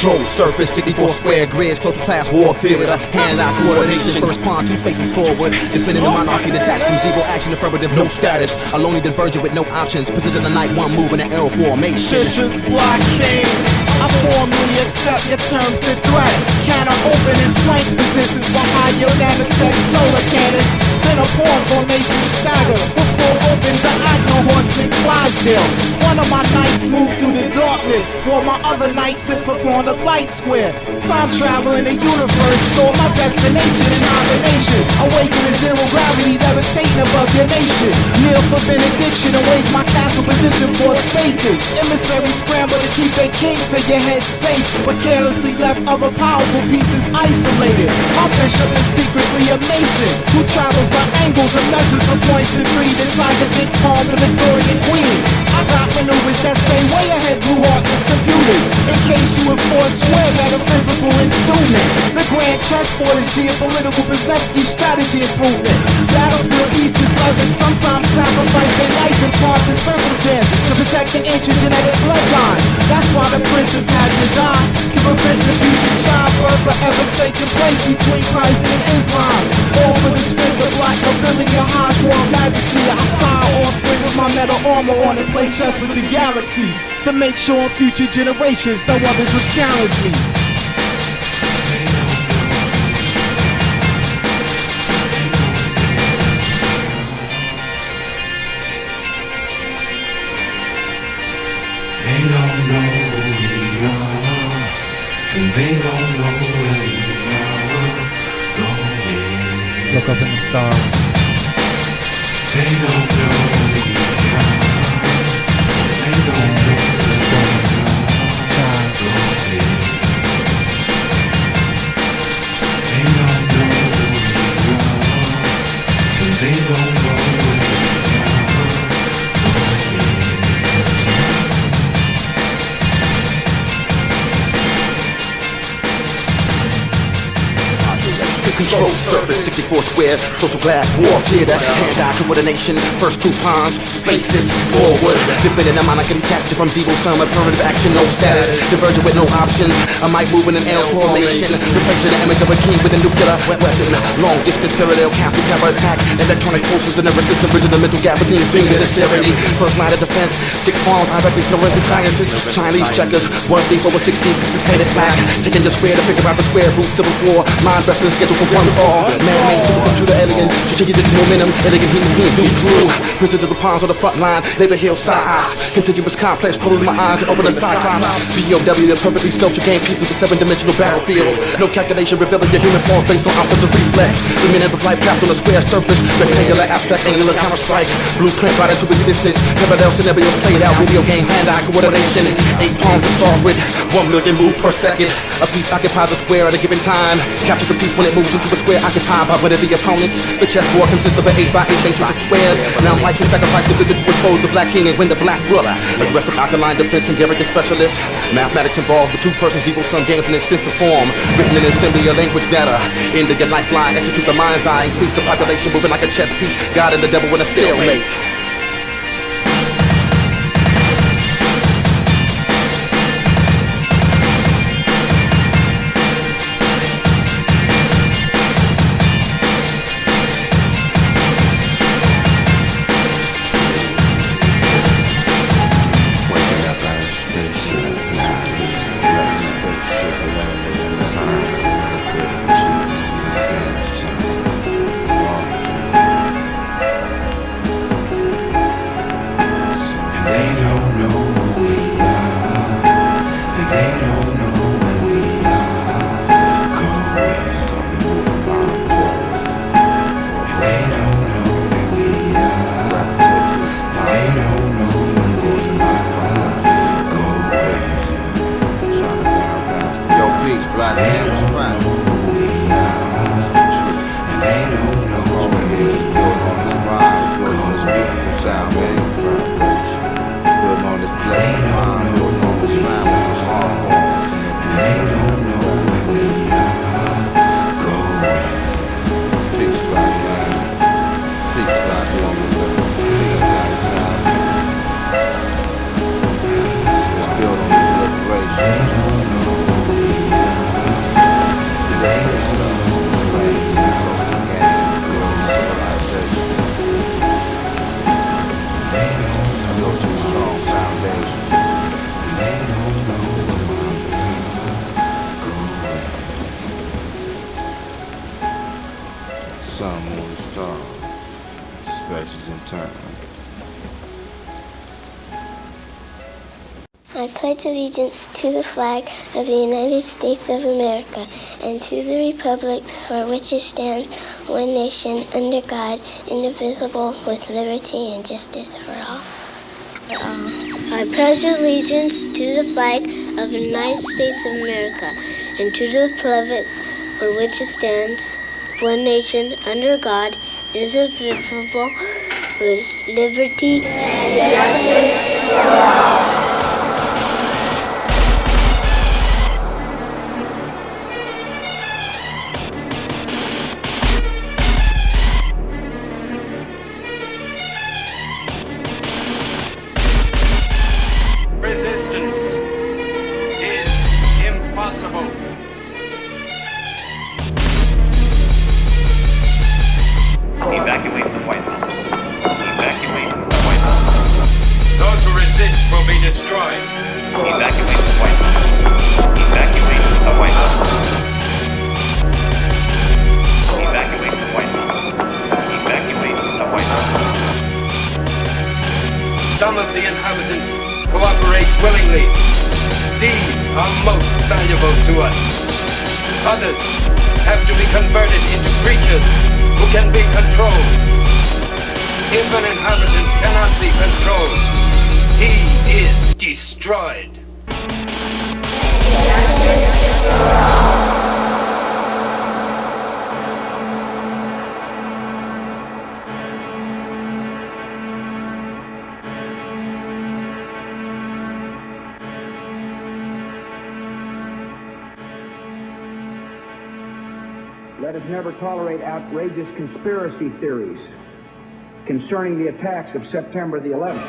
control surface, 64 square grids, close to class war theater, hand-eye coordination, first pawn, two spaces forward, defending the monarchy detached from zero action, affirmative, no status, a lonely divergent with no options, position the night, one move in an arrow formation. This is blocking. I formally accept your terms to threat. Counter open in flank positions behind your nanotech solar cannons. Center pawn formation stagger. Before open diagonal horseman Clydesdale. One of my knights moved through the darkness, while my other knight sits upon the light square. Time travel in the universe toward my destination in hibernation. Awaken in zero gravity, levitating above your nation. Kneel for benediction and wage my castle position for spaces. Emissaries scramble to keep their king figurehead safe, but carelessly left other powerful pieces isolated. My bishop is secretly a mason who travels by angles and measures from points to three. The tiger jinx palm the Victorian queen. I got maneuvers that stay way ahead through heartless computers, in case you enforce square metaphysical entombment. The grand chessboard is geopolitical Brzezinski strategy improvement. Battlefield pieces love and sometimes sacrifice their life in part and circumstance to protect the intergenetic bloodline. That's why the princess had to die, to prevent the future childbirth forever taking place between Christ and Islam. All for the strength of black nobility and Hajj world majesty. I sign offspring with my metal armor on and play chess with the galaxies, to make sure in future generations no others would challenge me. They don't know who we are, and they don't know where we are going. Look up in the stars. They don't know who we are, they don't know where we are going. They don't know who we are, and they don't know where we are going. Control surface, 64 square, social glass war theater, hand-eye coordination, first two pawns, spaces, forward, defending a monarchy detached from zero sum, affirmative action, no status, divergent with no options, I might move in an L formation, replacing the image of a king with a nuclear weapon, long distance parallel casting cover attack, electronic pulses, the nervous system, bridging the mental gap between finger dexterity, first line of defense, 6 pawns, directly forensic scientists, Chinese checkers, 1 thief over 16 pieces painted black, taking the square to figure out the square root, civil war, mind wrestling schedule for one fall, man-made supercomputer alien, strategic momentum, elegant human being crew, prisoners of the pawns on the front line, labor hill side-eyes, contiguous complex, closing my eyes and open the cyclops, BOW, the perfectly sculptured game pieces of 7-dimensional battlefield, no calculation revealing your human forms based on offensive reflex, the minute of life trapped on a square surface, rectangular, abstract, angular, counter-strike, blueprint brought into existence, parallel scenarios played out, video game, hand-eye coordination, 8 pawns to start with, 1 million moves per second, a piece occupies a square at a given time, captures a piece when it moves into a square occupied by one of the opponents. The chessboard consists of an 8x8 matrix of squares. Now life can sacrifice the visit to expose the black king and win the black rook. Aggressive alkaline defense and Garrigan specialist. Mathematics involved with two-person zero-sum games in extensive form. Written in assembly of language data. Into your lifeline, execute the mind's eye. Increase the population moving like a chess piece. God and the devil in a stalemate. sun, moon, stars, spaces and time. I pledge allegiance to the flag of the United States of America and to the republics for which it stands, one nation, under God, indivisible, with liberty and justice for all. I pledge allegiance to the flag of the United States of America and to the republic for which it stands, one nation, under God, indivisible, with liberty and justice for all. Resistance is impossible. Evacuate the White House. Evacuate the White House. Those who resist will be destroyed. Evacuate the White House. Evacuate the White House. Evacuate the White House. Evacuate the White House. Some of the inhabitants cooperate willingly. These are most valuable to us. Others have to be converted into creatures who can be controlled. If an inhabitant cannot be controlled, he is destroyed. Let us never tolerate outrageous conspiracy theories concerning the attacks of September the 11th.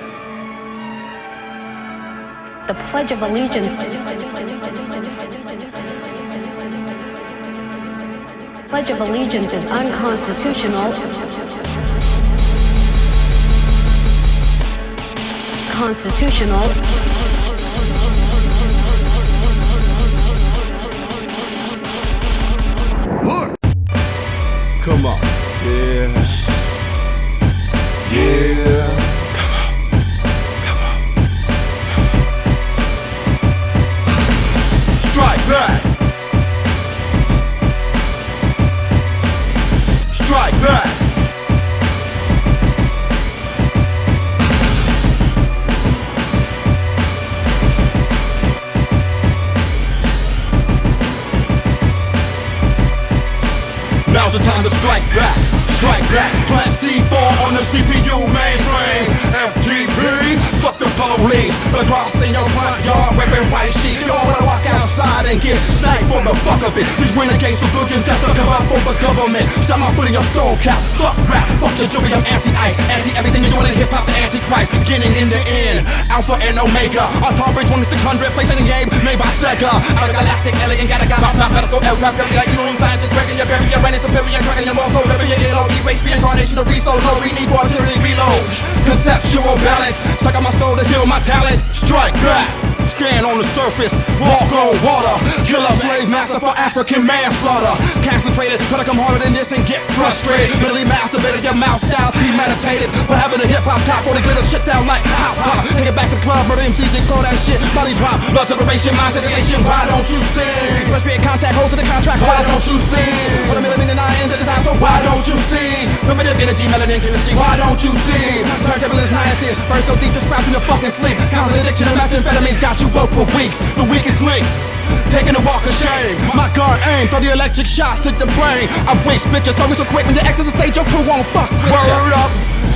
The Pledge of Allegiance. Pledge of Allegiance is unconstitutional. Constitutional. Come on. Yeah. Yeah. Come on. Strike back. Strike back. Now's the time to strike back. Strike back, plant C4 on the CPU mainframe. FTP, fuck the police. The cross in your front yard wearing white sheets. You don't wanna walk outside and get sniped for the fuck of it. These renegades and boogans got to come up for the government. Stop my foot in your stone cap. Fuck rap, fuck your jury, I'm anti-ice. Anti-everything you're doing in hip-hop, the antichrist. Beginning in the end, Alpha and Omega. Atari 2600, placing the game made by Sega. Out of galactic alien, gotta medical aircraft. Like Elohim scientists, breaking your barrier, running superior, cracking your most low, ripping your Elohim. Erase reincarnation of resold, no need for artillery reload. Conceptual balance, suck out my stove to shield my talent. Strike back, stand on the surface, walk on water. Kill a slave master for African manslaughter. Concentrated, try to come harder than this and get frustrated. Mentally masturbated, your mouth style premeditated. But having a hip hop top or the glitter shit sound like hop hop. Take it back to the club, murder MCs and call that shit. Body drop, blood separation, mind segregation. Why don't you sing? Let's be in contact, hold to the contract. Why don't you sing? What a million and I end at the time, so why don't you sing? Primitive energy, melanin, chemistry, why don't you see? Turntable is niacin, burn so deep, described in the fucking sleep. Constant addiction of methamphetamines got you up for weeks. The weakest link, taking a walk of shame. My guard aim, throw the electric shots to the brain. I waste bitches, always so quick when you exit the stage, your crew won't fuck with ya. Word up,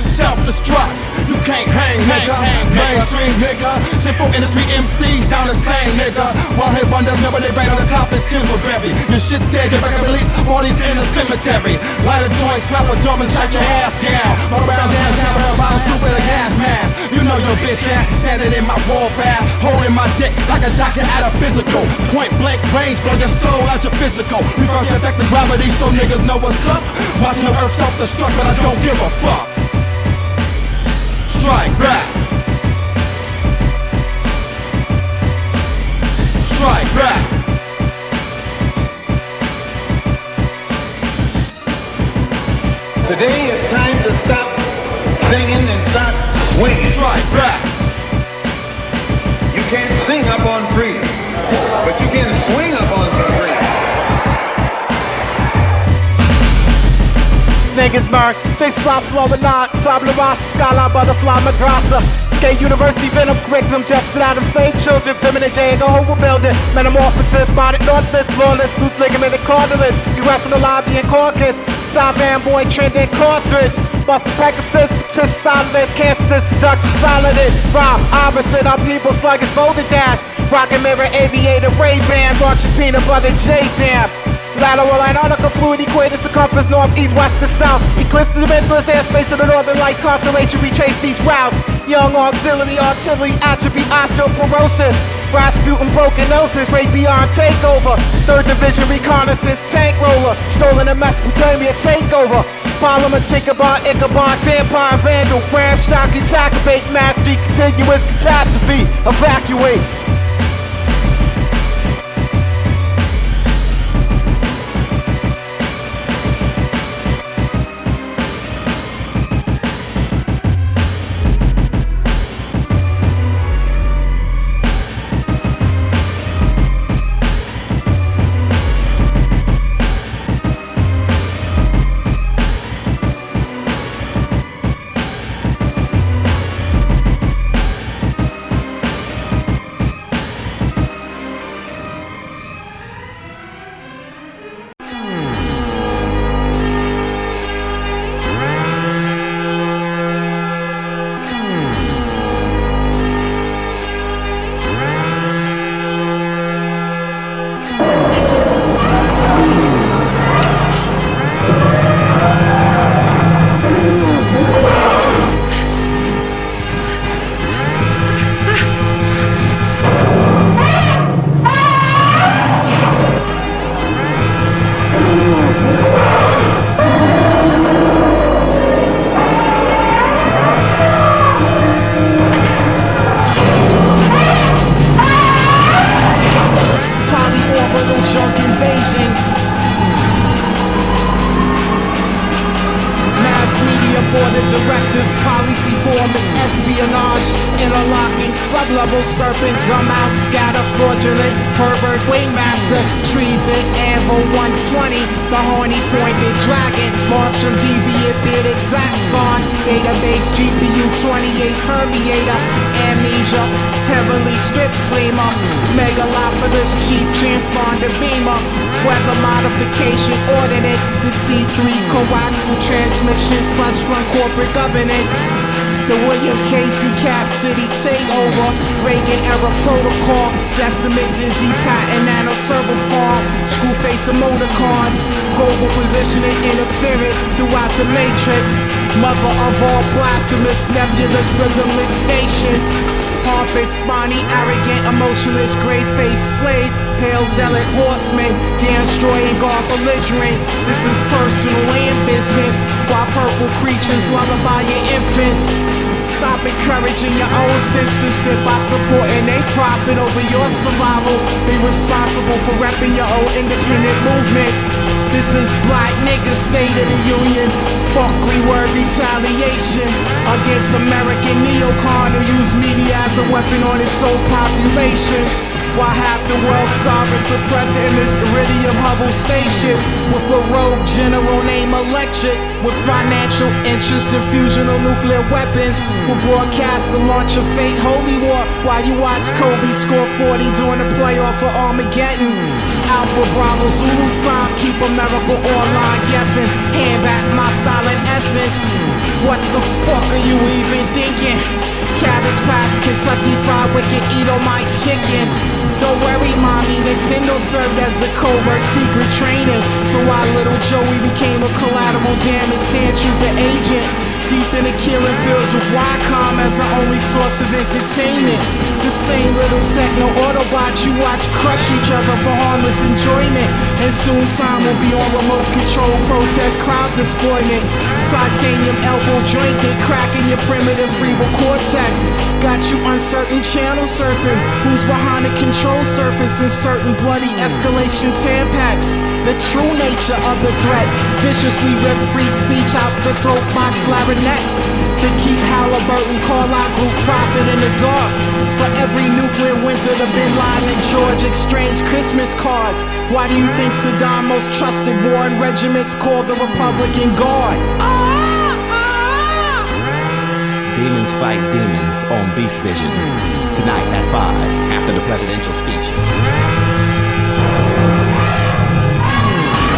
self-destruct, you can't hang, nigga. Mainstream, nigga. Simple industry MC, sound the same, nigga. One hit wonders, never they bang on the top, it's temporary. Your shit's dead, your record release, bodies in a cemetery. Light a joint, slap a drum and shut your ass down. All around downtown, around soup with a gas mask. You know your bitch ass is standing in my warpath, holding my dick like a doctor at a physical. Point blank range, blow your soul out your physical. Reverse the effects of gravity so niggas know what's up. Watching the earth self-destruct, but I don't give a fuck. Strike back. Strike back. Today it's time to stop singing and start swinging. Strike back. You can't sing up on freedom, but you can swing up on some freedom. Niggas burn, they slop flowing out, tabla rasa, skyline, butterfly, madrasa. Skate University, venom, curriculum, Jefferson Adams, slave children, feminine J, go over building, metamorphosis, modern northless, flawless, loose ligament, and cartilage, irrational lobby and caucus, South fanboy, trending cartridge, Boston Pegasus, test solidus, cancerous, production solid, rhyme, opposite, our people, sluggish, boulder dash, rocket mirror, aviator, Ray-Ban, launching peanut butter, J-Dam. Lateral line, article fluid, equator, circumference, north, east, west, to south. Eclipse the dimensionless airspace of the northern lights, constellation, retrace these routes. Young auxiliary, artillery, attribute, osteoporosis. Rasputin, broken noses, raid beyond takeover. 3rd Division reconnaissance, tank roller. Stolen in Mesopotamia, takeover. Parliament, Tinkerbot, Ichabod, Vampire, Vandal, Ram, Shock, Attackabate, Mastery, Continuous, Catastrophe, Evacuate. Sublevel serpent, dumb out, scatter, fraudulent, pervert, wingmaster, treason, anvil 120, the horny pointed dragon, launch of deviant bearded Zaxxon, database GPU 28 permeator, amnesia, heavily strip slimer, megalopolis, cheap transponder beamer, weather modification ordinance to T3 coaxial transmission slush from corporate governance. The William Casey Cap City takeover, Reagan era protocol, decimate digi patent nano server farm, screw face a motorcon, global positioning interference throughout the matrix, mother of all blasphemous, nebulous, rhythmless nation, pompous, spiny, arrogant, emotionless, gray-faced slave, pale zealot horseman, destroying guard belligerent. This is personal and business, while purple creatures lullaby your infants. Stop encouraging your own censorship by supporting they profit over your survival. Be responsible for repping your own independent movement. This is Black Niggas State of the Union. Fuck reword retaliation against American Neocon who use media as a weapon on its own population. While half the world starving, suppressing its iridium Hubble station with a rogue general named Electric, with financial interests in fusional nuclear weapons, will broadcast the launch of fake holy war while you watch Kobe score 40 during the playoffs of Armageddon. Alpha Bravo Zulu time, keep America online guessing. Hand back my style and essence. What the fuck are you even thinking? Cabbage Patch, Kentucky Fried Wicked, Edomite chicken. Don't worry, mommy, Nintendo served as the covert secret training. So while little Joey became a collateral damage Sandtrooper agent, deep in the killing fields with Wycom as the only source of entertainment. The same little techno Autobots you watch crush each other for harmless enjoyment. And soon time will be on remote control protest crowd deployment. Titanium elbow jointed, cracking your primitive cerebral cortex. Got you uncertain channel surfing. Who's behind the control surface in certain bloody escalation tampaks? the true nature of the threat. Viciously rip free speech out the throat box clarinets. To keep Halliburton, call-out group profit in the dark. So every nuclear winter the Bin Laden and George exchange Christmas cards. Why do you think Saddam most trusted warring regiments called the Republican Guard? Demons fight demons on Beast Vision. Tonight at 5 after the presidential speech.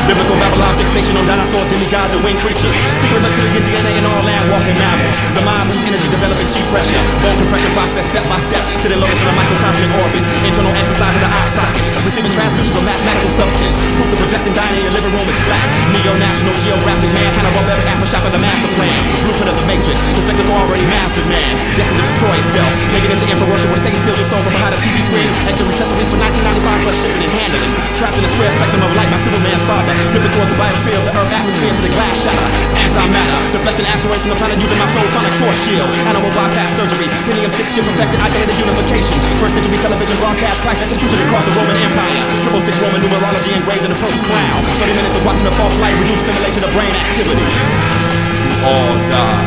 Biblical Babylon fixation on dinosaurs, demigods, and winged creatures. Secret reptilian DNA in all land walking mammals. The mind whose energy developing cheap pressure. Bone compression process step by step. Sitting lowest in a microcosmic orbit. Internal exercise of the eye sockets. Receiving transmissions of mathematical substance. Proof the projecting dying in your living room is flat. Neo-national geographic man. Hanna-Barbera aftershock of the master plan. Blueprint of the matrix. The spectacle already mastered man. Destined to destroy itself. Making into emperor worship where Satan steals your soul from behind a TV screen. Extra accessories for $19.95 plus shipping and handling. Trapped in a square spectrum of light by Superman's father. Flipping toward the biosphere of the earth atmosphere to the glass shatter. Antimatter, deflecting asteroids from the planet using my soul-phonic force shield. Animal bypass surgery, Pentium 6 chip perfected identity unification. First century television broadcast, Christ execution across the Roman Empire. 666 Roman numerology engraved in the Pope's crown. 30 minutes of watching the false light reduce simulation of brain activity. You all die.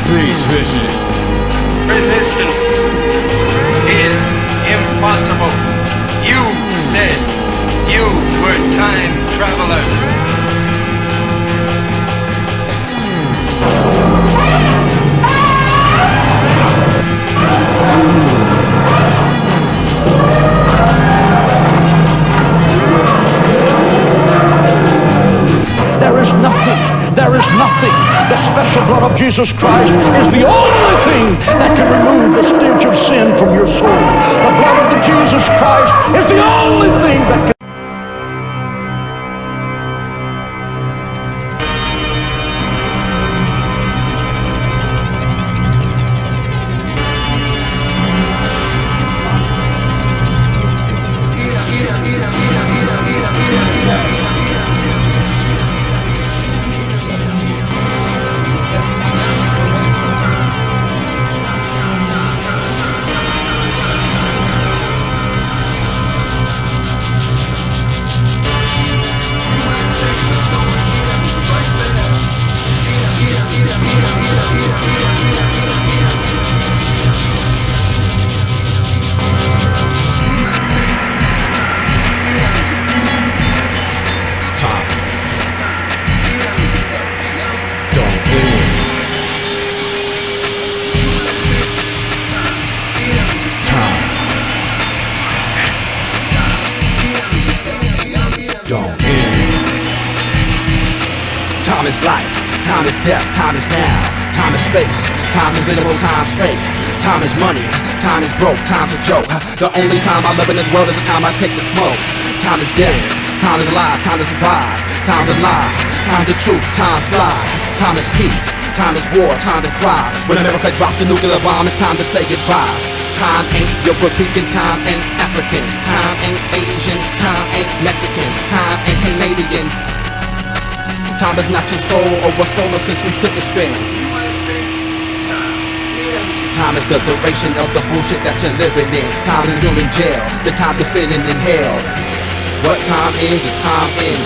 Please vision. Resistance is impossible. You said you were time travelers. There is nothing. The special blood of Jesus Christ is the only thing that can remove the stench of sin from your soul. The blood of the Jesus Christ is the only thing that can. Time is life, time is death, time is now. Time is space, time's invisible, time's fake. Time is money, time is broke, time's a joke. The only time I live in this world is the time I take the smoke. Time is dead, time is alive, time to survive. Time's alive, time the truth, time's fly. Time is peace, time is war, time to cry. When America drops a nuclear bomb, it's time to say goodbye. Time ain't European, time ain't African. Time ain't Asian, time ain't Mexican. Time ain't Canadian. Time is not your soul or a solar system sitting spin. Time is the duration of the bullshit that you're living in. Time is you're in jail, the time you're spinning in hell. What time is time in.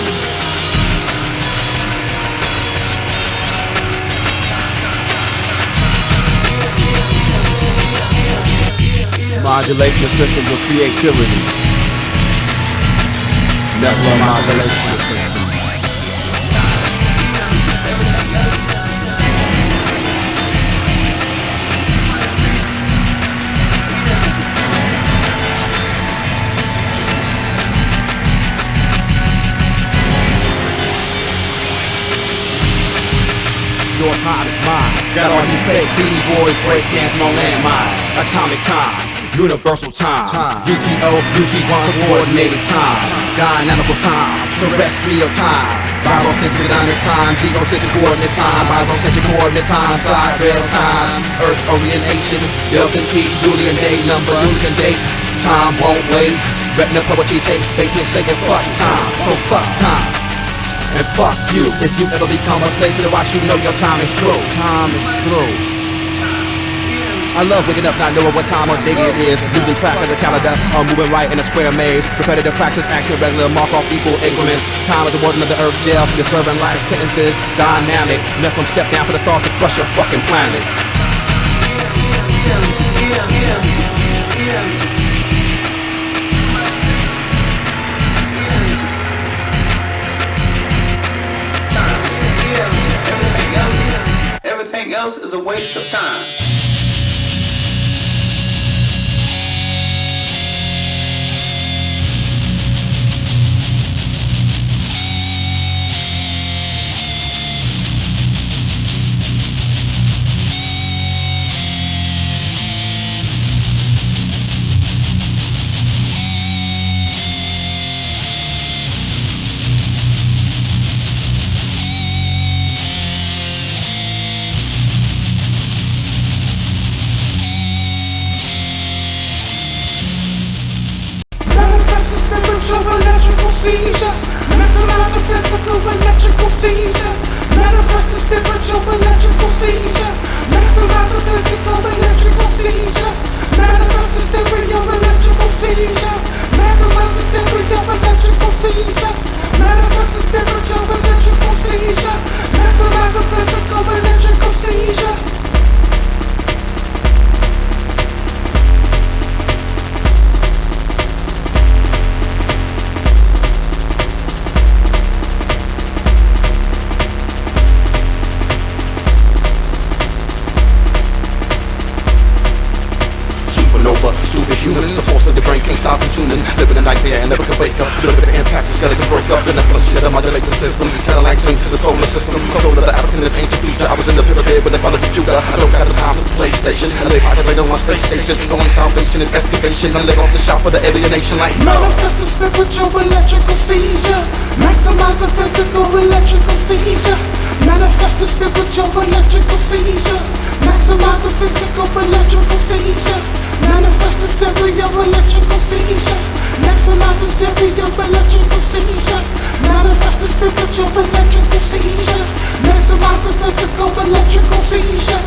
Modulating the systems of creativity. Nephlim Modulation Systems. Your time is mine. Got all you fake B-boys breakdancing on landmines. Atomic time, universal time. UTO, UT1, coordinated time. Dynamical time, terrestrial time. Biocentric dynamic time, geocentric coordinate time. Biocentric coordinate time, side real time. Earth orientation, Delta T, Julian day number, Julian date. Time won't wait. Retina poetry takes basement shaking fuck time. So fuck time. And fuck you, if you ever become a slave to the watch, you know your time is through. Time is through. I love waking up not knowing what time of day it is. Losing track of the calendar, I'm moving right in a square maze. Repetitive practice, action, regular, mark off equal increments. Time is the warden of the earth's jail. You're serving life sentences, dynamic. Nephilim step down for the start to crush your fucking planet. Everything else is a waste of time. Seizure, maximize the physical electrical seizure. Manifest the spiritual electrical seizure. Maximize the physical electrical seizure. Manifest the stereo electrical seizure. Maximize the stereo electrical seizure. Manifest the spiritual electrical seizure. Maximize the physical electrical seizure. Superhumans, the force of the brain can't stop consuming. Living a nightmare and never can wake up. Look at the impact, the skeleton break up. The Nephilim shit, I modulate the system. Satellites linked to the solar system. Soul of the African and ancient future. I was in the pyramid when they found the computer. I don't got the time for the PlayStation. I live high on my space station. Going salvation and excavation. I live off the shop of the alienation like manifest the spiritual electrical seizure. Maximize the physical electrical seizure. Manifest the spiritual electrical seizure. Maximize the physical electrical seizure. Manifest the stereo electrical seizure. Maximize the stereo electrical seizure. Manifest the spiritual electrical seizure. Maximize the physical electrical seizure.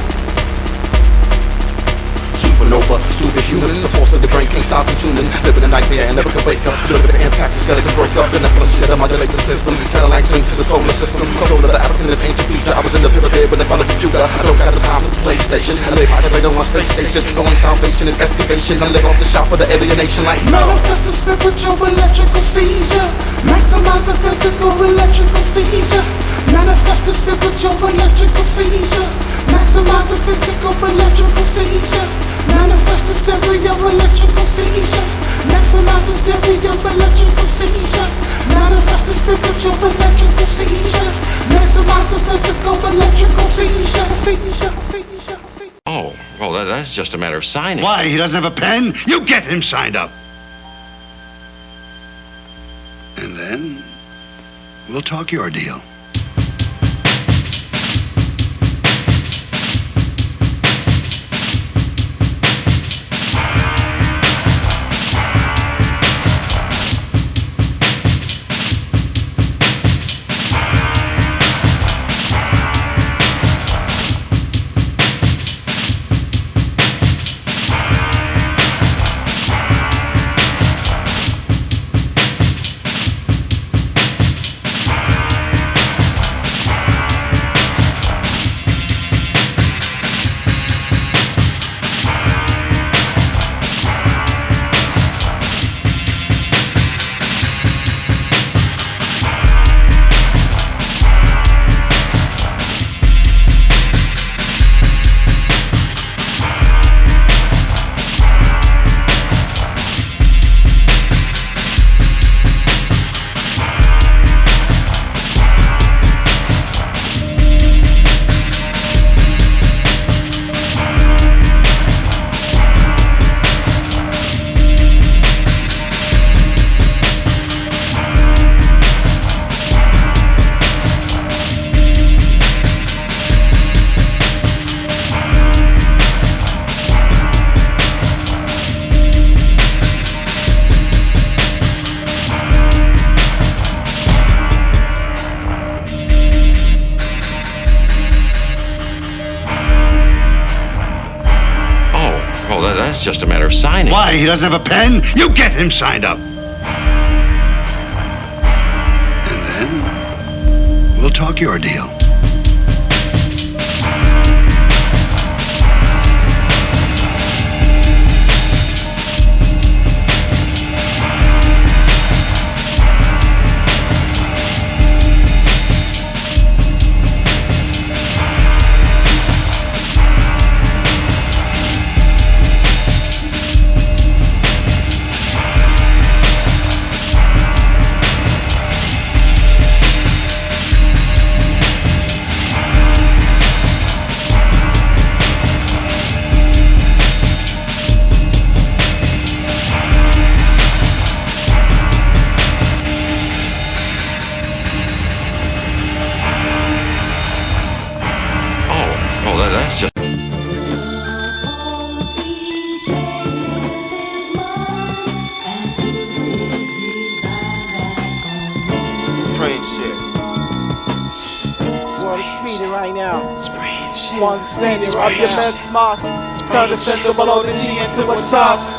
Supernova, superhumans, the force of the brain can't stop consuming. Living a nightmare and never can wake up. Look at the impact, the skeleton break up. The Nephilim shit, I modulate the system. Satellites linked to the solar system. Soul of the African and ancient future. I was in the pyramid when they found the computer. I don't got the time for the PlayStation. I live high on my space station. Going salvation and excavation. I live off the shop of the alienation like manifest the spiritual electrical seizure. Maximize the physical electrical seizure. Manifest the spiritual electrical seizure. Maximize the physical electrical seizure. Manifest the stereo electrical seizure. Maximize the stereo electrical seizure. Manifest the spiritual electrical seizure. Maximize the physical electrical seizure. Oh, well, that's just a matter of signing. Why? He doesn't have a pen? You get him signed up. And then we'll talk your deal. just a matter of signing. Why? He doesn't have a pen? You get him signed up. And then we'll talk your deal. One standing up your men's moss. Turn the center below the G into a toss.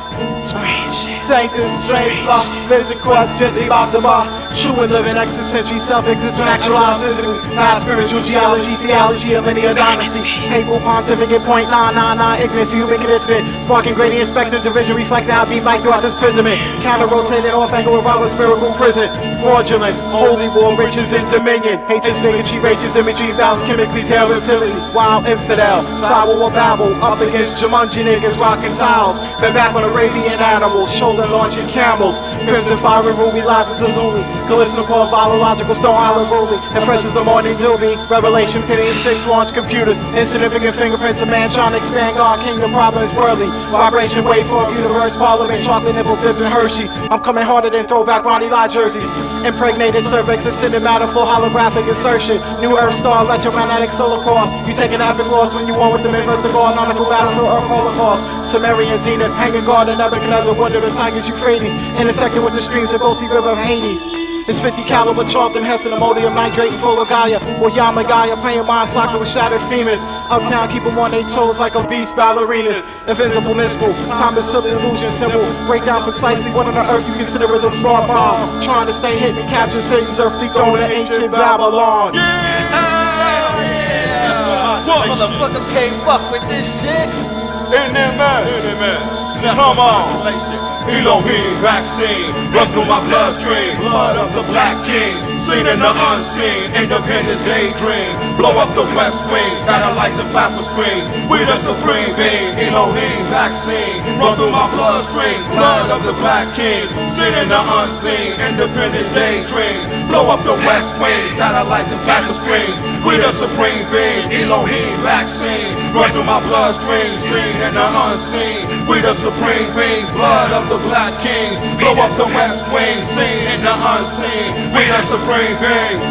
Take this strange lost vision quest gently about to boss. True and living existential self-exists when actualized physically. Past spiritual geology, theology of linear dynasty. Papal pontificate, .999, ignorance, human conditioning. Sparking gradient spectrum, division, reflect now, beam like throughout this imprisonment. Counter rotated off angle revolver, spherical prison. Fraudulence, holy war, riches and dominion. Hatred, bigotry, racial imagery, balance chemically, pale utility. Wild infidel, tribal or babble. Up against Jumanji niggas, rocking tiles. Been back on Arabian animals, shoulder launching camels. Crimson fire and ruby, lapis lazuli. Callisto core, volological stone island ruling. And fresh as the morning dew be. Revelation, Pentium 6 launch computers. Insignificant fingerprints of man trying to expand God kingdom, problems worldly. Vibration, waveform, universe, parliament, chocolate nipples dipped in Hershey. I'm coming harder than throwback Ronnie Lott jerseys. Impregnated cervix, ascended matter, full holographic insertion. New Earth star, electromagnetic solar course. You take an epic loss when you won with the inverse the nautical battlefield, Earth Holocaust. Sumerian zenith, hanging guard and Nebuchadnezzar, wonder the Tigers, Euphrates. Intersecting with the streams of both the river of Hades. It's 50 caliber Charlton Heston, ammonium nitrate and full of Gaia. Or Yamagaya playing mind soccer with shattered femurs. Uptown keep them on their toes like a beast ballerinas. Invincible mystical, time is silly illusion symbol. Break down precisely what on the earth you consider as a smart bomb. Trying to stay hidden, capture Satan's earthly throne in ancient Babylon. What motherfuckers can't fuck with this shit? NMS. Come on. Elohim vaccine, run through my bloodstream. Blood of the black kings, seen in the unseen. Independence daydream, blow up the west wing. Satellites and plasma screens, we the supreme beings. Elohim vaccine, run through my bloodstream. Blood of the black kings, seen in the unseen. Independence daydream, blow up the west wing. Satellites and plasma screens, we the supreme beings. Elohim vaccine, run through my bloodstream. Seen in the unseen, we the supreme beings. Blood of the black kings, blow up the west wing. Seen in the unseen, we the supreme beings.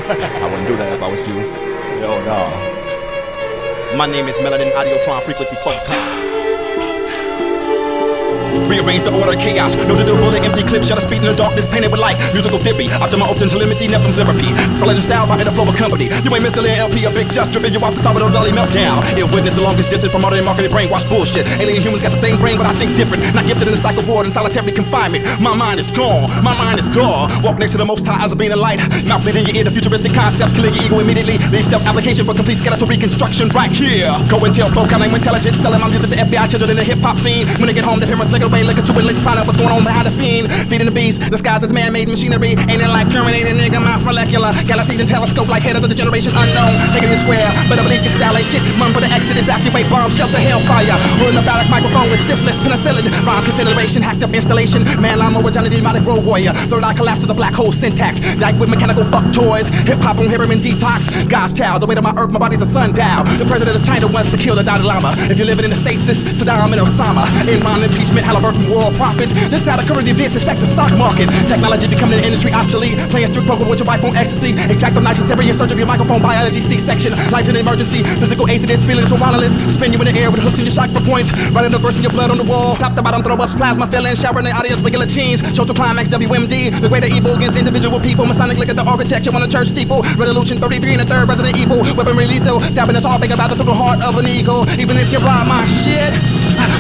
I wouldn't do that if I was you. Yo, no. My name is Melanin Audiotron Frequency Photon. Rearrange the order, chaos. No to the bullet, empty clip, shutter speed in the darkness, painted with light. Musical theory, optimal open telemity, Nephlim therapy. Legend style by the flow of company. You ain't Mr. Lin LP, a big just dripping you off the top of the dolly meltdown. Ill witness the longest distance from all the marketed brainwash bullshit. Alien humans got the same brain, but I think different. Not gifted in the cycle ward and solitary confinement. My mind is gone, my mind is gone. Walk next to the most high as a being of light. Mouth bleeding your ear, the futuristic concepts killing your ego immediately. Leave self application for complete skeletal reconstruction right here. Go and tell flow, counting intelligence, selling my music to FBI children in the hip hop scene. When they get home, the parents lick it away, look into it, let's find out what's going on behind the fiend. Feeding the beast, disguised as man-made machinery. Ain't it like terminating nigga mouth molecular. Galaxies and telescope like headers of the generation unknown. Taking it square, but I believe it's style like shit. Mum for the exit, evacuate, bomb, shelter, hellfire. Rolling a phallic microphone with syphilis, penicillin. Rhyme confederation, hacked up installation. Man, I'm over Johnny demonic road warrior. Third eye collapses a black hole syntax. Night with mechanical fuck toys. Hip hop on heroin detox. God's child, the weight of my earth, my body's a sundial. The president of China wants to kill the Dalai Lama. If you're living in the States, it's Saddam and Osama. In mind impeachment, Halliburton, world profits. This is how the current events affect the stock market. Technology becoming an industry obsolete. Playing strict poker with your wife on ecstasy. Exact knife is in search of your microphone, biology, C-section. Life's an emergency. Physical aid to this feeling for wireless. Spin you in the air with hooks in your shock for points. Writing the verse in your blood on the wall. Top to bottom, throw ups, plasma filling, showering the audience with guillotines. Show to climax, WMD. The greater evil against individual people. Masonic look at the architecture on the church steeple. Resolution 33 and the third resident evil. Weaponry lethal. Stabbing us all big about through the heart of an eagle. Even if you rob my shit,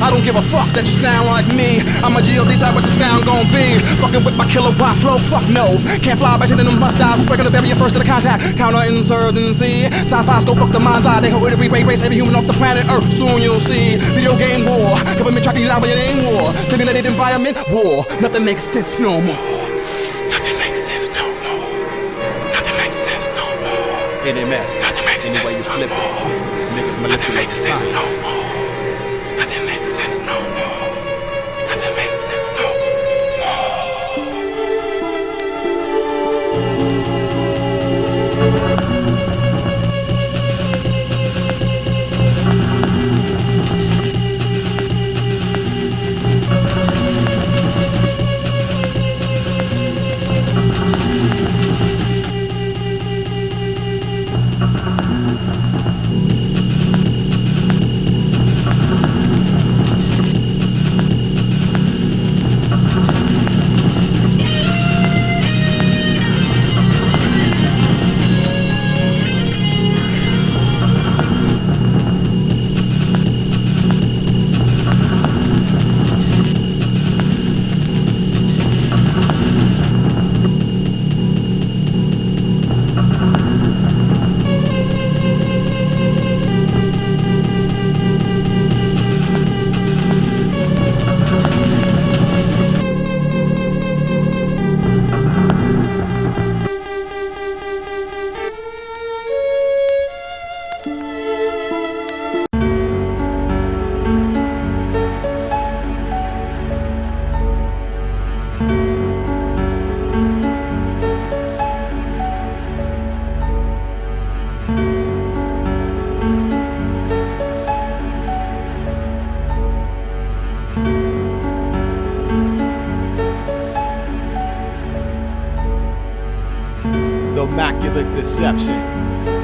I don't give a fuck that you sound like me. I'm a G.O.D. type what the sound gon' be. Fucking with my kilowatt flow, fuck no. Can't fly back to the must die. Breaking the barrier first to the contact. Counterinsurgency. Sci-fi scope up the mind's eye. They hold every race, every human off the planet Earth. Soon you'll see. Video game war. Government tracking you down by your name war. Stimulated environment war. Nothing makes sense no more. Nothing makes sense no more. Nothing makes sense no more. NMS. Nothing makes sense no more. Niggas nothing makes sense no more. Nothing makes sense no more. Nothing makes sense no more. Immaculate deception.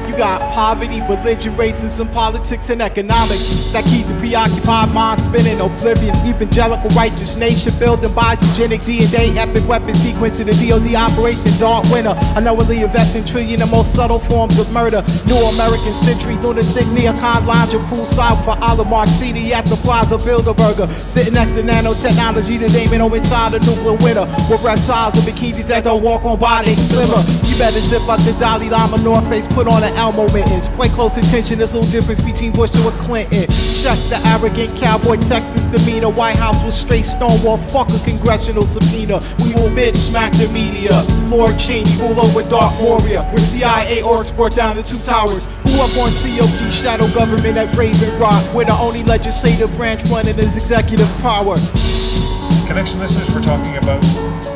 You got poverty, religion, racism, politics, and economics that keep the preoccupied mind spinning. Oblivion, evangelical righteous nation building by eugenic DNA, epic weapon sequence in the DOD operation Dark Winter. Unknowingly investing trillion in most subtle forms of murder. New American century, lunatic, neocon lounge poolside for Olive Marcini at the Plaza Bilderberger. Sitting next to nanotechnology, the Damon Owen child, the nuclear winter. With reptiles and bikinis that don't walk on by, they slimmer. You better sip up the Dalai Lama North Face, put on an Elmo mittens. Play close attention, there's no difference between Bush and Clinton. Check the arrogant cowboy Texas demeanor. White House was straight stonewall, fuck a congressional subpoena. We will bitch smack the media. Lord Cheney rule over Dark Warrior. We're CIA orcs brought down the two towers. Who up on COG shadow government at Raven Rock? We're the only legislative branch running as executive power. Connection listeners, we're talking about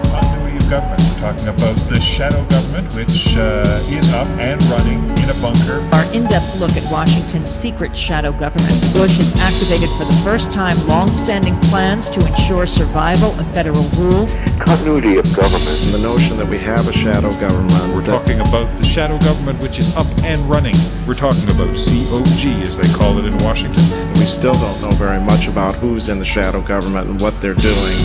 continuity of government. We're talking about the shadow government, which is up and running in a bunker. Our in-depth look at Washington's secret shadow government. Bush has activated for the first time long-standing plans to ensure survival of federal rule. Continuity of government. The notion that we have a shadow government. We're talking about the shadow government, which is up and running. We're talking about COG, as they call it in Washington. We still don't know very much about who's in the shadow government and what they're doing.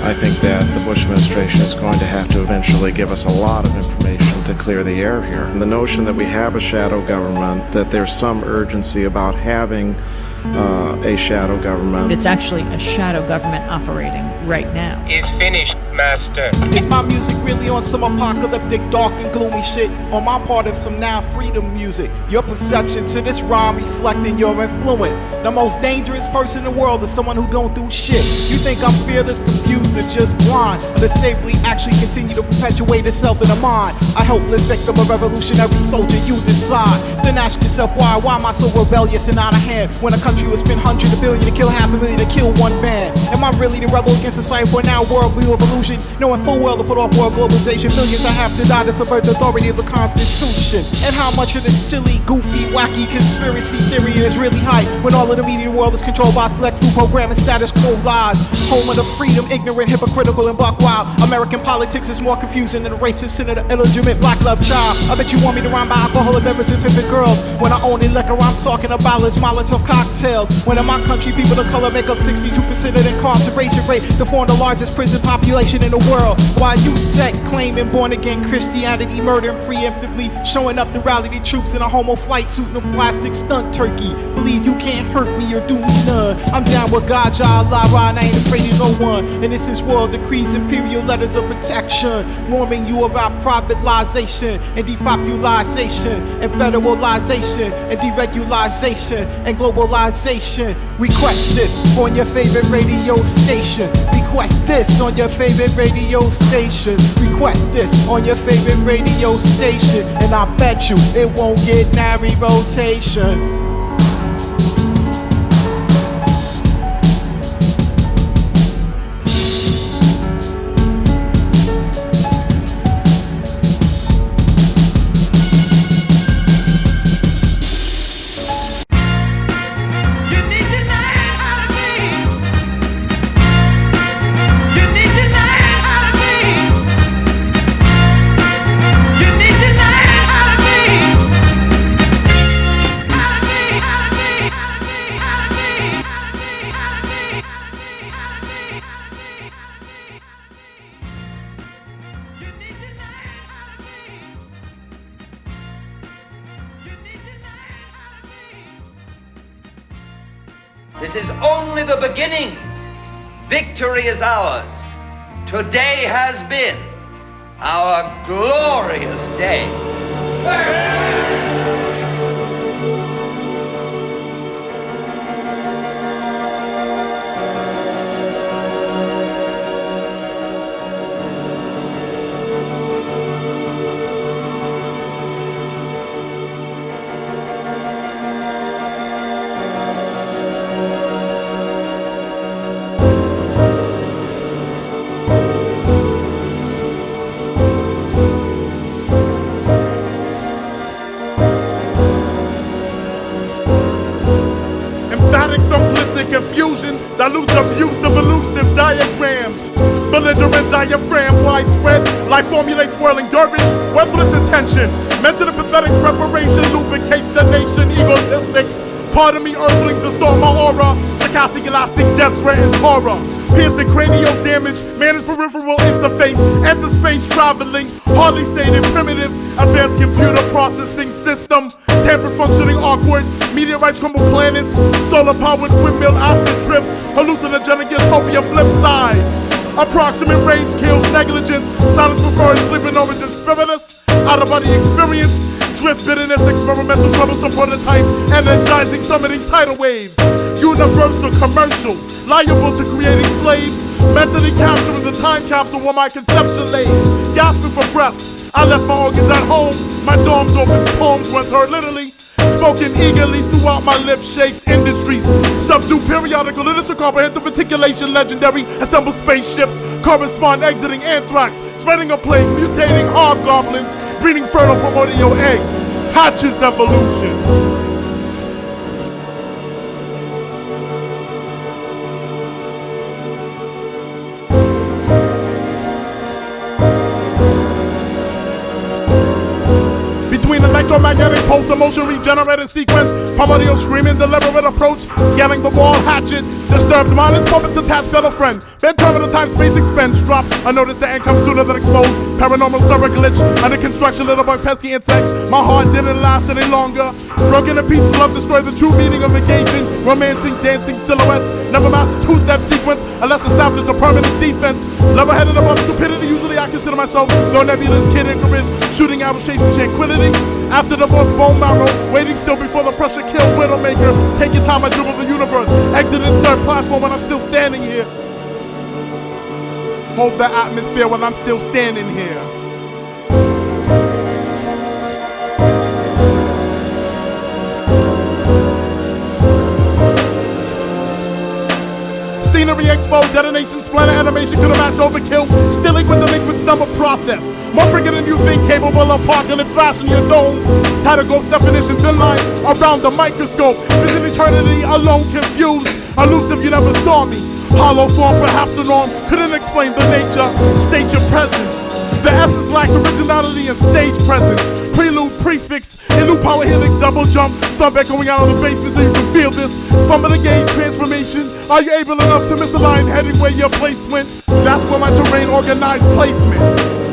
I think that the Bush administration is going to have to eventually give us a lot of information to clear the air here. And the notion that we have a shadow government, that there's some urgency about having a shadow government. It's actually a shadow government operating right now. Is finished, Master. Is my music really on some apocalyptic, dark and gloomy shit? On my part of some now freedom music? Your perception to this rhyme reflecting your influence. The most dangerous person in the world is someone who don't do shit. You think I'm fearless, confused, or just blind? Or to safely actually continue to perpetuate itself in the mind? A helpless victim of revolutionary soldier, you decide. Then ask yourself why am I so rebellious and out of hand? When a country would spend hundreds of billion to kill 500,000 to kill one man. Am I really the rebel against society for now worldview of illusion? Knowing full well to put off world globalization, millions I have to die to subvert the authority of the Constitution. And how much of this silly, goofy, wacky conspiracy theory is really hype when all of the media world is controlled by select few programming status quo lies. Home of the freedom, ignorant, hypocritical, and buck wild. American politics is more confusing than a racist sin of the illegitimate black love child. I bet you want me to rhyme by alcoholic beverages and pimpin' girls. When I own liquor, I'm talking about is Molotov cocktails. When in my country, people of color make up 62% of the incarceration rate, to form the largest prison population in the world. While you sect claiming born again Christianity, murdering preemptively, showing up to rally the troops in a homo flight suit and a plastic stunt turkey. Believe you can't hurt me or do me none. I'm down with God, Allah, and I ain't afraid of no one. And this is world decrees, imperial letters of protection, warning you about privatization and depopulation and federalization and deregulation and globalization. Request this on your favorite radio station. Request this on your favorite radio station. Request this on your favorite radio station. And I bet you it won't get nary rotation. This is only the beginning. Victory is ours. Today has been our glorious day. Delusive use of elusive diagrams, belligerent diaphragm, widespread. Life formulates whirling dervish, worthless intention. Mention of pathetic preparation, lubricates the nation, egotistic. Pardon me, earthlings, distort my aura. Stochastic, elastic, death threatens horror. Piercing cranial damage, man is peripheral interface. Enter space traveling, hardly stated primitive. Advanced computer processing system. Tamper functioning awkward, meteorites crumble planets, solar powered windmill acid trips, hallucinogenic utopia flip side. Approximate range kills negligence, silence preferred sleeping origin spiritus, out of body experience, drift bitterness, experimental troublesome prototype, energizing summoning tidal waves, universal commercial, liable to creating slaves, mentally capturing the time capsule where my conception lay, gasping for breath. I left my organs at home, my dorms open, poems once heard literally, spoken eagerly throughout my lip-shaped industries. Subdue periodical literature, comprehensive articulation, legendary, assemble spaceships, correspond exiting anthrax, spreading a plague, mutating hobgoblins, breeding fertile primordial eggs. Hatches evolution. Electromagnetic pulse emotion regenerated sequence, primordial screaming, deliberate approach, scanning the wall, hatchet, disturbed mindless puppets attached fellow friend, bed terminal time space expense, drop, I notice the end comes sooner than exposed, paranormal server glitch, under construction, little bug pesky insects, my heart didn't last any longer, broken in pieces, love destroy the true meaning of engaging, romancing, dancing silhouettes, never master two-step sequence, unless established a permanent defense, level-headed above stupidity, usually I consider myself no nebulous kid Icarus, shooting arrows chasing tranquility. After the boss bone marrow, waiting still before the pressure kill Widowmaker. Take your time, I dribble the universe. Exit insert platform when I'm still standing here. Hold the atmosphere when I'm still standing here. Scenery exposed, detonation, splatter, animation, could have matched overkill. Still liquid, delinquent stomach process. More freaking than you think, capable of apocalypse, fashion your dome. Tighter ghost definitions in line around the microscope. Vision eternity, alone, confused. Elusive, you never saw me. Hollow form, perhaps the norm. Couldn't explain the nature. State your presence. The essence lacks originality and stage presence. Prelude, prefix, in power helix, double jump. Thumb echoing out of the basement so you can feel this. Fumble the gauge transformation. Are you able enough to misalign heading where your place went? That's where my terrain organized placement.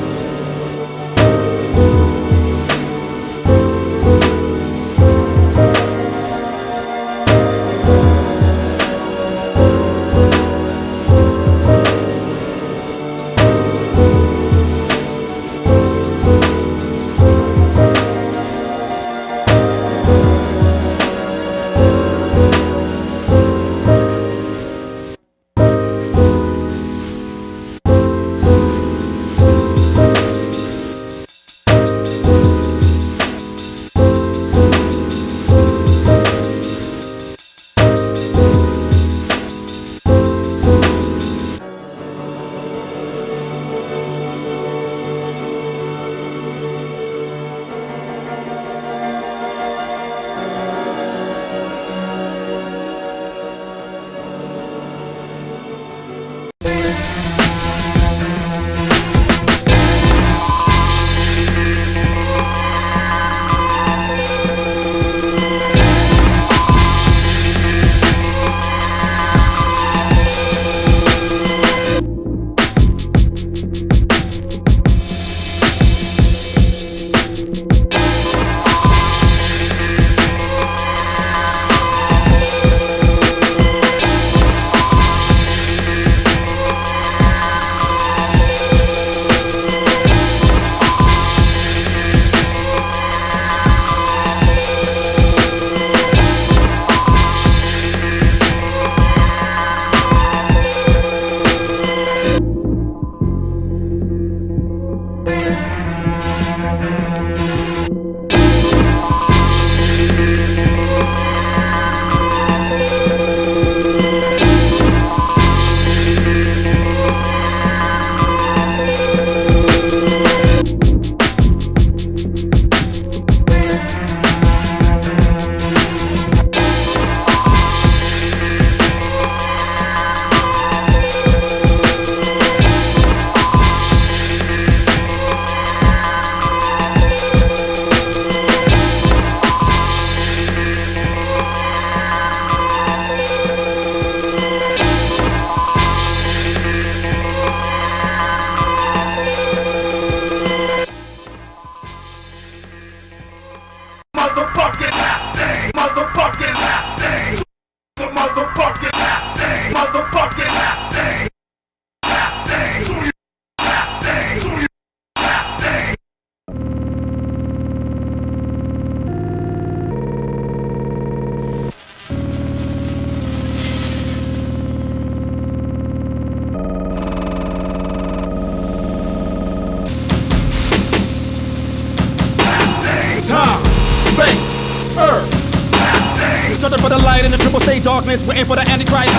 Searching for the light in the triple state darkness, waiting for the Antichrist.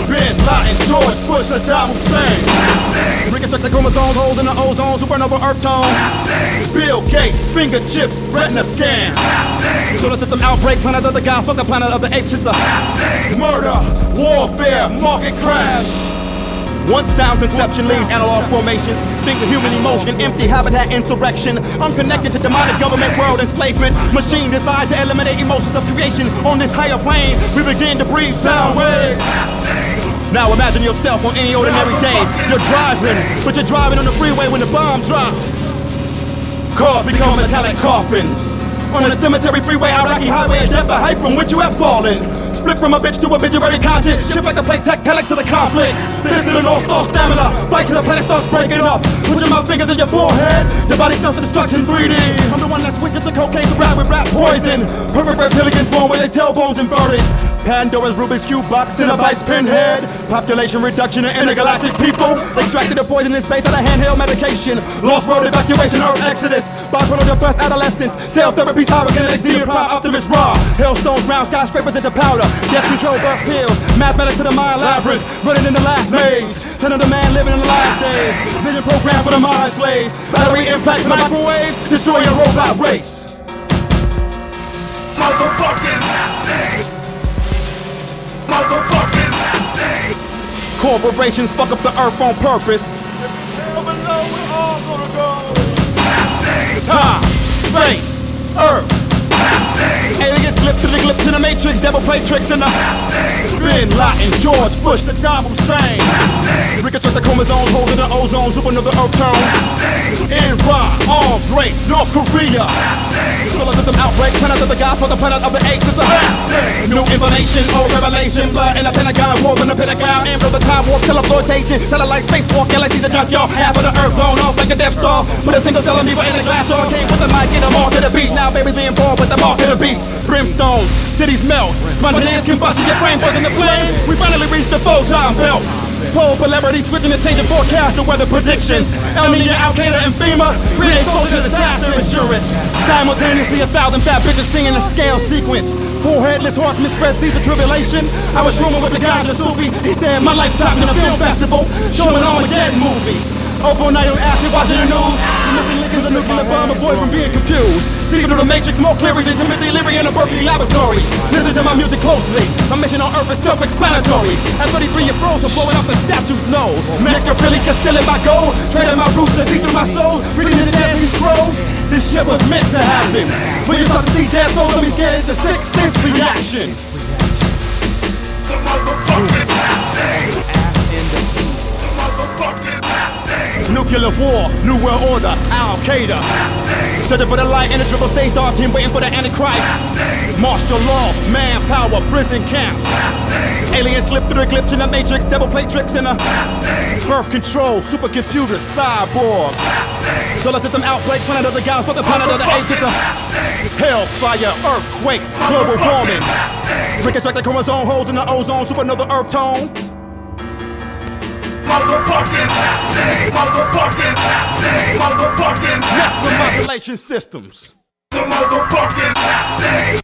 Bin Laden, George Bush, Saddam Hussein. Bringing the Reconstruct the chromosomes, holes in the ozone, supernova earth tone. Bill Gates, fingertips, retina scan. Solar system outbreak, planet of the gods, fuck the planet of the apes. It's the murder, warfare, market crash. One sound conception leaves analog formations. Think of human emotion, empty habitat insurrection. Unconnected to demonic government world enslavement. Machine designed to eliminate emotions of creation. On this higher plane, we begin to breathe sound waves. Now imagine yourself on any ordinary day. You're driving, but you're driving on the freeway when the bomb drops. Cars become metallic coffins. On the cemetery freeway, Iraqi highway, a death, a hype from which you have fallen. Split from a bitch to obituary content. Ship like the plate tectonics to the conflict. This to the North Star stamina. Fight till the planet starts breaking up. Put your mouth fingers in your forehead. Your body self-destruction 3D. I'm the one that switches the cocaine to rap with rap poison. Perfect reptilians born with their tailbones inverted. Pandora's Rubik's Cube box, Cinnabites pinhead. Population reduction of intergalactic people. Extracted the poisonous base out of handheld medication. Lost world evacuation, Earth exodus. Bipolar depressed adolescence. Cell therapy, cyberkinetic, prime optimus raw. Hailstones, ground skyscrapers into powder. Death control, birth pills. Mathematics to the mind labyrinth. Running in the last maze. Son of the man living in the last days. Vision program for the mind slaves. Battery impact microwaves. Destroy your robot race. Corporations fuck up the earth on purpose. Time, space, earth. Aliens slip through the glip to the matrix, devil play tricks in the Bin Laden, George Bush, Saddam Hussein. Reconstruct the chromosomes, holding the ozone, supernova earth tone. Iran, arms race, North Korea. Solar system outbreak, planet of the gods for the planet of the apes. It's a new information, old revelation. Blood in the Pentagon, war in the Pentagon. Amber the time warp, teleportation. Satellite, spacewalk, galaxies, the junkyard. Half of the earth blown off like a Death Star. With a single cell amoeba in a glass jar. Came with the mic, get them all to the beat. Now baby being born with the mark of the beats. Brimstone, cities melt. Spontaneous combustion, your brain buzzing the flames. We finally reached the full-time belt. Pole polarity switching to change the forecast of weather predictions. El Nino, Al-Qaeda, and FEMA create social disaster insurance. Simultaneously, 1,000 fat bitches singing a scale sequence. Four headless horsemen spread Caesar tribulation. I was rooming with the ganja Sufi. He said my life's stopped in a film festival, showing Armageddon movies. Overnight on acid, watching the news. The missing link is a nuclear bomb, avoid from being confused. See through the matrix more clearly than Timothy Leary in a Berkeley laboratory. Listen to my music closely. My mission on Earth is self-explanatory. At 33, you're frozen, blowing up the statue's nose. Necrophilia stealing my gold, trading my roots to see through my soul. Reading the Dead Sea Scrolls. This shit was meant to happen. When you start to see death, don't be scared. It's a sixth sense reaction. The motherfucking nuclear war, New World Order, Al-Qaeda. Searching for the light in the triple state dark team, waiting for the Antichrist. Martial law, manpower, prison camps. Aliens slip through the glitch in the matrix, double plate tricks in a birth control, supercomputer, cyborg. Solar system outbreak, planet of the gods, for the planet of the apes. It's a hellfire, earthquakes, global warming. Reconstruct the chromosome, holes in the ozone, supernova earth tone. Motherfucking Nephlim Modulation Systems. The motherfucking